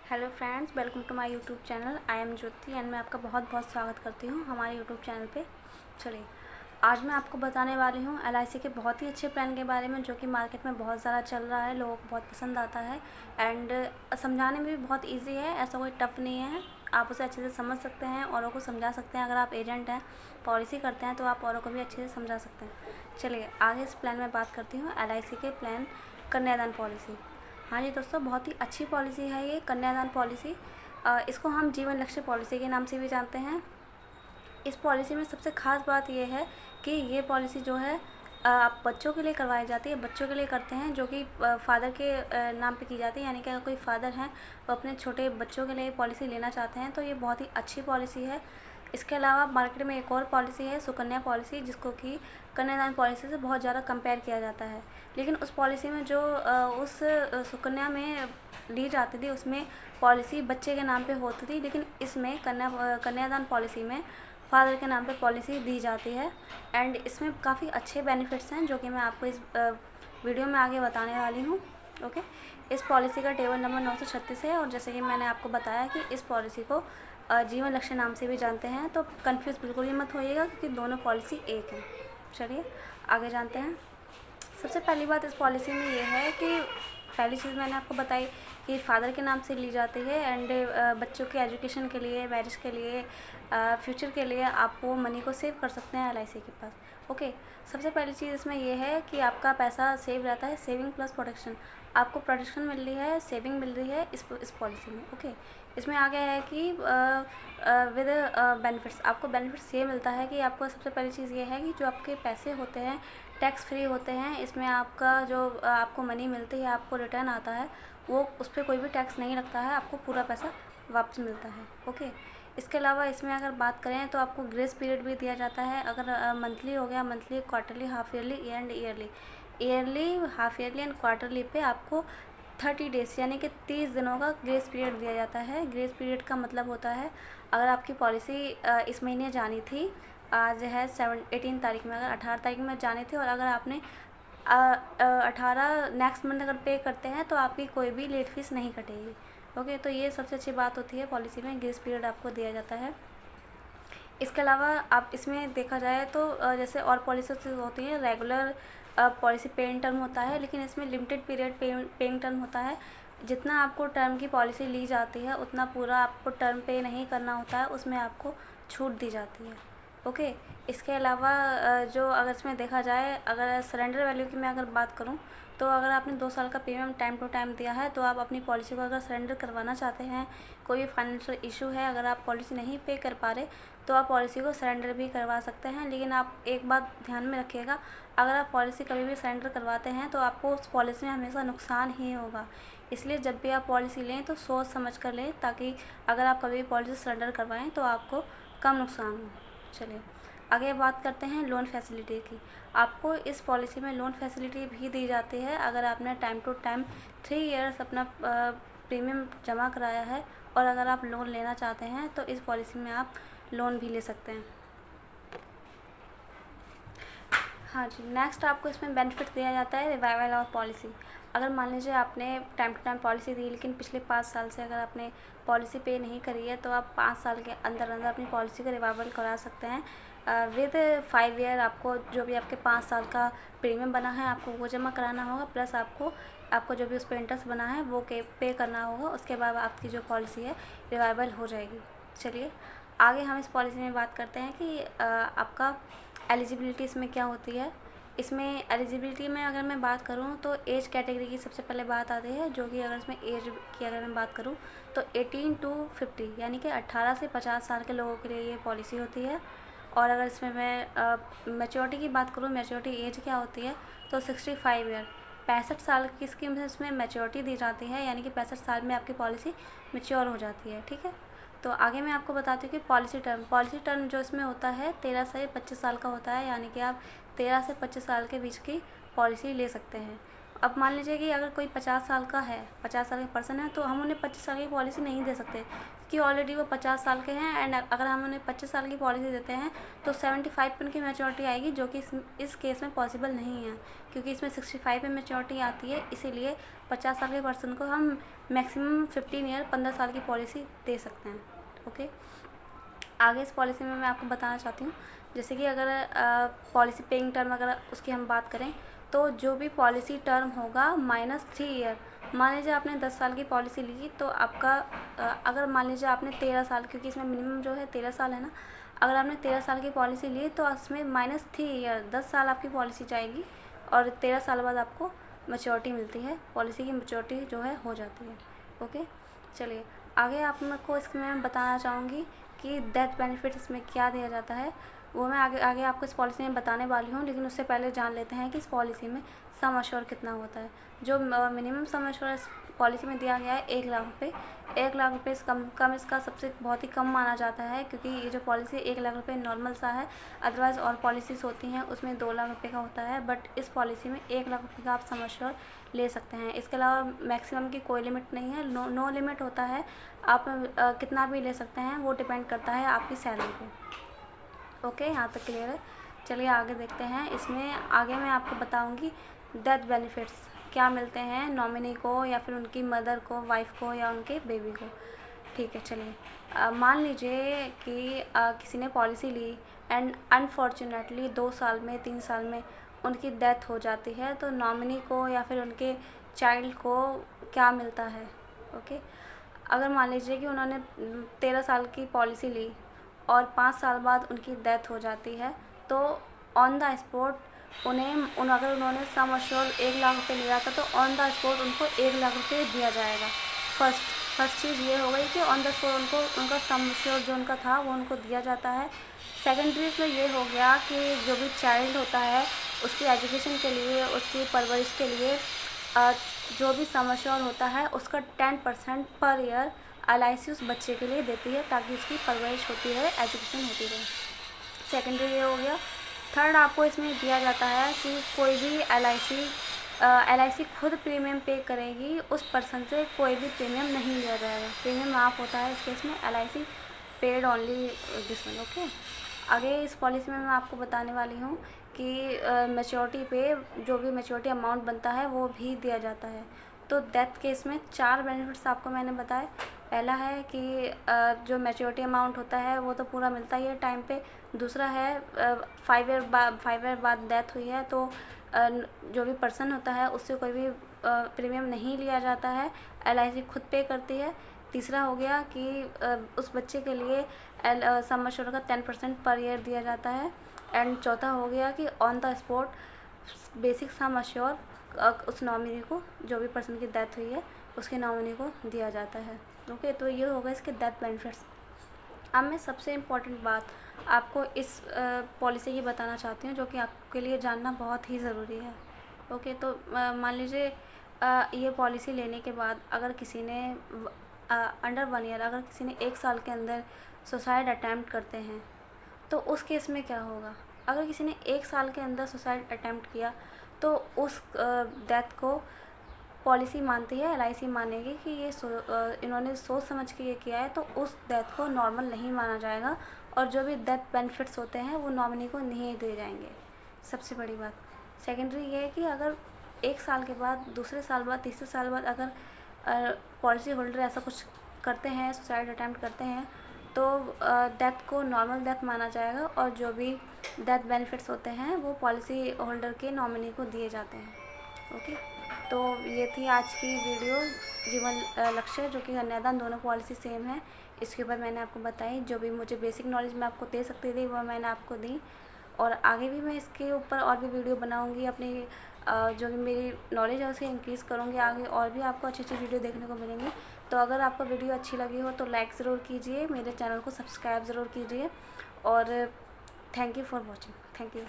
Hello friends, welcome to my YouTube channel. I am Jyoti and मैं आपका बहुत बहुत स्वागत करती हूँ हमारे यूट्यूब चैनल पे। चलिए, आज मैं आपको बताने वाली हूँ LIC के बहुत ही अच्छे प्लान के बारे में, जो कि मार्केट में बहुत ज़्यादा चल रहा है, लोगों को बहुत पसंद आता है एंड समझाने में भी बहुत ईजी है। ऐसा कोई टफ नहीं है, आप उसे अच्छे से समझ सकते हैं, औरों को समझा सकते हैं। अगर आप एजेंट हैं, पॉलिसी करते हैं, तो आप औरों को भी अच्छे से समझा सकते हैं। चलिए आगे इस प्लान में बात करती हूँ LIC के प्लान कन्यादान पॉलिसी। हाँ जी दोस्तों, बहुत ही अच्छी पॉलिसी है ये कन्यादान पॉलिसी। इसको हम जीवन लक्ष्य पॉलिसी के नाम से भी जानते हैं। इस पॉलिसी में सबसे ख़ास बात ये है कि ये पॉलिसी जो है आप बच्चों के लिए करवाई जाती है, बच्चों के लिए करते हैं, जो कि फ़ादर के नाम पे की जाती है। यानी कि अगर कोई फ़ादर हैं वो अपने छोटे बच्चों के लिए पॉलिसी लेना चाहते हैं, तो ये बहुत ही अच्छी पॉलिसी है। इसके अलावा मार्केट में एक और पॉलिसी है, सुकन्या पॉलिसी, जिसको कि कन्यादान पॉलिसी से बहुत ज़्यादा कंपेयर किया जाता है। लेकिन उस पॉलिसी में जो सुकन्या में ली जाती थी, उसमें पॉलिसी बच्चे के नाम पे होती थी, लेकिन इसमें कन्यादान पॉलिसी में फ़ादर के नाम पे पॉलिसी दी जाती है। एंड इसमें काफ़ी अच्छे बेनिफिट्स हैं, जो कि मैं आपको इस वीडियो में आगे बताने वाली हूँ। ओके, इस पॉलिसी का टेबल नंबर 936 है, और जैसे कि मैंने आपको बताया कि इस पॉलिसी को जीवन लक्ष्य नाम से भी जानते हैं, तो कंफ्यूज बिल्कुल ही मत होइएगा, क्योंकि दोनों पॉलिसी एक है। चलिए आगे जानते हैं। सबसे पहली बात इस पॉलिसी में ये है कि पहली चीज़ मैंने आपको बताई कि फ़ादर के नाम से ली जाती है एंड बच्चों के एजुकेशन के लिए, मैरिज के लिए, फ्यूचर के लिए आप वो मनी को सेव कर सकते हैं LIC के पास। ओके, सबसे पहली चीज़ इसमें ये है कि आपका पैसा सेव रहता है, सेविंग प्लस प्रोटेक्शन। आपको प्रोटेक्शन मिल रही है, सेविंग मिल रही है इस पॉलिसी में। ओके, इसमें आगे है कि विद बेनिफिट्स, आपको बेनिफिट्स ये मिलता है कि आपको सबसे पहली चीज़ ये है कि जो आपके पैसे होते हैं टैक्स फ्री होते हैं। इसमें आपका जो आपको मनी मिलती है, आपको रिटर्न आता है, वो उस पर कोई भी टैक्स नहीं लगता है, आपको पूरा पैसा वापस मिलता है। ओके, इसके अलावा इसमें अगर बात करें तो आपको ग्रेस पीरियड भी दिया जाता है। अगर मंथली हो गया, monthly, quarterly, half yearly and yearly, half yearly and quarterly पे आपको 30 डेज़ यानी कि 30 दिनों का ग्रेस पीरियड दिया जाता है। ग्रेस पीरियड का मतलब होता है, अगर आपकी पॉलिसी इस महीने जानी थी, आज है 18 तारीख में, अगर 18 तारीख में जाने थे, और अगर आपने 18 नेक्स्ट मंथ अगर पे करते हैं, तो आपकी कोई भी लेट फीस नहीं कटेगी। ओके, तो ये सबसे अच्छी बात होती है पॉलिसी में, ग्रेस पीरियड आपको दिया जाता है। इसके अलावा आप इसमें देखा जाए तो जैसे और पॉलिसीज होती हैं, रेगुलर पॉलिसी पेइंग टर्म होता है, लेकिन इसमें लिमिटेड पीरियड पेइंग टर्म होता है। जितना आपको टर्म की पॉलिसी ली जाती है, उतना पूरा आपको टर्म पे नहीं करना होता है, उसमें आपको छूट दी जाती है। ओके, इसके अलावा जो अगर इसमें देखा जाए, अगर सरेंडर वैल्यू की मैं अगर बात करूं, तो अगर आपने 2 साल का पेमेंट टाइम टू टाइम दिया है, तो आप अपनी पॉलिसी को अगर सरेंडर करवाना चाहते हैं, कोई भी फाइनेंशियल इशू है, अगर आप पॉलिसी नहीं पे कर पा रहे, तो आप पॉलिसी को सरेंडर भी करवा सकते हैं। लेकिन आप एक बात ध्यान में रखिएगा, अगर आप पॉलिसी कभी भी सरेंडर करवाते हैं, तो आपको उस पॉलिसी में हमेशा नुकसान ही होगा। इसलिए जब भी आप पॉलिसी लें तो सोच समझ कर लें, ताकि अगर आप कभी भी पॉलिसी सरेंडर करवाएं तो आपको कम नुकसान हो। चलिए आगे बात करते हैं लोन फैसिलिटी की। आपको इस पॉलिसी में लोन फैसिलिटी भी दी जाती है, अगर आपने टाइम टू टाइम 3 ईयर्स अपना प्रीमियम जमा कराया है, और अगर आप लोन लेना चाहते हैं, तो इस पॉलिसी में आप लोन भी ले सकते हैं। हाँ जी, नेक्स्ट आपको इसमें बेनिफिट दिया जाता है रिवाइवल ऑफ पॉलिसी। अगर मान लीजिए आपने टाइम टू टाइम पॉलिसी दी, लेकिन पिछले 5 साल से अगर आपने पॉलिसी पे नहीं करी है, तो आप 5 साल के अंदर अंदर अपनी पॉलिसी को रिवाइवल करा सकते हैं। विद 5 ईयर आपको जो भी आपके 5 साल का प्रीमियम बना है, आपको वो जमा कराना होगा, प्लस आपको जो भी उस पर इंटरेस्ट बना है वो पे करना होगा। उसके बाद आपकी जो पॉलिसी है रिवाइवल हो जाएगी। चलिए आगे हम इस पॉलिसी में बात करते हैं कि आपका एलिजिबिलिटी इसमें क्या होती है। इसमें एलिजिबिलिटी में अगर मैं बात करूँ, तो एज कैटेगरी की सबसे पहले बात आती है, जो कि अगर इसमें एज की अगर मैं बात करूँ, तो 18 टू 50 यानी कि 18 से 50 साल के लोगों के लिए ये पॉलिसी होती है। और अगर इसमें मैं मैच्योरिटी की बात करूँ, मैच्योरिटी एज क्या होती है, तो 65 ईयर, 65 साल की स्कीम से इसमें मैच्योरिटी दी जाती है, यानी कि 65 साल में आपकी पॉलिसी मैच्योर हो जाती है। ठीक है, तो आगे मैं आपको बताती हूँ कि पॉलिसी टर्म जो इसमें होता है 13 से 25 साल का होता है, यानी कि आप 13 से 25 साल के बीच की पॉलिसी ले सकते हैं। अब मान लीजिए कि अगर कोई 50 साल का है, 50 साल का पर्सन है, तो हम उन्हें 25 साल की पॉलिसी नहीं दे सकते क्योंकि ऑलरेडी वो 50 साल के हैं। एंड अगर हम उन्हें 25 साल की पॉलिसी देते हैं तो 75 पे उनकी मैच्योरिटी आएगी, जो कि इस केस में पॉसिबल नहीं है क्योंकि इसमें 65 पे मैच्योरिटी आती है। इसीलिए 50 साल के पर्सन को हम मैक्सिमम 15 ईयर 15 साल की पॉलिसी दे सकते हैं। ओके, आगे इस पॉलिसी में मैं आपको बताना चाहती हूँ, जैसे कि अगर पॉलिसी पेइंग टर्म अगर उसकी हम बात करें तो जो भी पॉलिसी टर्म होगा -3 ईयर। मान लीजिए आपने 10 साल की पॉलिसी ली तो आपका अगर मान लीजिए आपने 13 साल, क्योंकि इसमें मिनिमम जो है 13 साल है ना, अगर आपने 13 साल की पॉलिसी ली तो उसमें -3 ईयर 10 साल आपकी पॉलिसी जाएगी और 13 साल बाद आपको मैच्योरिटी मिलती है, पॉलिसी की मैच्योरिटी जो है हो जाती है। ओके, चलिए आगे आप मेरे को इसमें मैं बताना चाहूँगी कि डेथ बेनिफिट इसमें क्या दिया जाता है, वो मैं आगे आगे आपको इस पॉलिसी में बताने वाली हूँ। लेकिन उससे पहले जान लेते हैं कि इस पॉलिसी में सम एश्योर कितना होता है। जो मिनिमम सम एश्योर इस पॉलिसी में दिया गया है 1 लाख रुपये। 1 लाख रुपये से कम इसका सबसे बहुत ही कम माना जाता है, क्योंकि ये जो पॉलिसी 1 लाख रुपये नॉर्मल सा है। अदरवाइज़ और पॉलिसीज़ होती हैं उसमें 2 लाख रुपये का होता है, बट इस पॉलिसी में 1 लाख रुपये का आप सम एश्योर ले सकते हैं। इसके अलावा मैक्सिमम की कोई लिमिट नहीं है, नो लिमिट होता है। आप कितना भी ले सकते हैं, वो डिपेंड करता है आपकी सैलरी पे। ओके, यहाँ तक क्लियर है। चलिए आगे देखते हैं। इसमें आगे मैं आपको बताऊंगी डेथ बेनिफिट्स क्या मिलते हैं नॉमिनी को या फिर उनकी मदर को, वाइफ को या उनके बेबी को। ठीक है, चलिए मान लीजिए कि किसी ने पॉलिसी ली एंड अनफॉर्चुनेटली 2 साल में 3 साल में उनकी डेथ हो जाती है, तो नॉमिनी को या फिर उनके चाइल्ड को क्या मिलता है। ओके, अगर मान लीजिए कि उन्होंने 13 साल की पॉलिसी ली और 5 साल बाद उनकी डेथ हो जाती है, तो ऑन द स्पॉट अगर उन्होंने सम एश्योर्ड 1 लाख रुपये लिया था तो ऑन द स्पॉट उनको 1 लाख रुपये दिया जाएगा। फर्स्ट चीज़ ये हो गई कि ऑन द स्पॉट उनको उनका सम एश्योर्ड जो उनका था वो उनको दिया जाता है। सेकेंडरी इसमें ये हो गया कि जो भी चाइल्ड होता है उसकी एजुकेशन के लिए, उसकी परवरिश के लिए जो भी सम एश्योर्ड होता है उसका 10% पर ईयर LIC उस बच्चे के लिए देती है, ताकि उसकी परवरिश होती रहे, एजुकेशन होती रहे। सेकेंडरी ये हो गया। थर्ड आपको इसमें दिया जाता है कि कोई भी LIC खुद प्रीमियम पे करेगी, उस पर्सन से कोई भी प्रीमियम नहीं लिया जाएगा। प्रीमियम माफ़ होता है इस केस में, LIC paid only this one. Okay, आगे इस पॉलिसी में मैं आपको बताने वाली हूँ कि मैच्योरिटी पे जो भी मैच्योरिटी अमाउंट बनता है वो भी दिया जाता है। तो डेथ केस में 4 बेनिफिट्स आपको मैंने बताए। पहला है कि जो मैच्योरिटी अमाउंट होता है वो तो पूरा मिलता ही है टाइम पे। दूसरा है 5 ईयर बाद डेथ हुई है तो जो भी पर्सन होता है उससे कोई भी प्रीमियम नहीं लिया जाता है, LIC खुद पे करती है। तीसरा हो गया कि उस बच्चे के लिए सम एश्योर्ड का 10% पर ईयर दिया जाता है। एंड चौथा हो गया कि on the spot basic sum assured उस नॉमिनी को, जो भी पर्सन की डेथ हुई है उसके नॉमिनी को दिया जाता है। ओके, तो ये होगा इसके डेथ बेनिफिट्स। अब मैं सबसे इम्पॉर्टेंट बात आपको इस पॉलिसी की बताना चाहती हूँ, जो कि आपके लिए जानना बहुत ही ज़रूरी है। ओके, तो मान लीजिए ये पॉलिसी लेने के बाद अगर किसी ने अंडर 1 ईयर, अगर किसी ने 1 साल के अंदर सुसाइड अटैम्प्ट करते हैं तो उस केस में क्या होगा। अगर किसी ने 1 साल के अंदर सुसाइड अटैम्प्ट किया तो उस डेथ को पॉलिसी मानती है, LIC मानेगी कि ये इन्होंने सोच समझ के ये किया है, तो उस डेथ को नॉर्मल नहीं माना जाएगा और जो भी डेथ बेनिफिट्स होते हैं वो नॉमिनी को नहीं दिए जाएंगे। सबसे बड़ी बात। सेकेंडरी ये है कि अगर 1 साल के बाद, दूसरे साल बाद, तीसरे साल बाद अगर पॉलिसी होल्डर ऐसा कुछ करते हैं, सुसाइड अटैम्प्ट करते हैं, तो डेथ को नॉर्मल डेथ माना जाएगा और जो भी डेथ बेनिफिट्स होते हैं वो पॉलिसी होल्डर के नॉमिनी को दिए जाते हैं। ओके, तो ये थी आज की वीडियो जीवन लक्ष्य, जो कि कन्यादान दोनों पॉलिसी सेम है। इसके ऊपर मैंने आपको बताई, जो भी मुझे बेसिक नॉलेज मैं आपको दे सकती थी वो मैंने आपको दी, और आगे भी मैं इसके ऊपर और भी वीडियो बनाऊंगी। अपनी जो भी मेरी नॉलेज है उसे इंक्रीज़ करूँगी आगे, और भी आपको अच्छी अच्छी वीडियो देखने को मिलेंगी। तो अगर आपको वीडियो अच्छी लगी हो तो लाइक ज़रूर कीजिए, मेरे चैनल को सब्सक्राइब ज़रूर कीजिए, और thank you for watching. Thank you.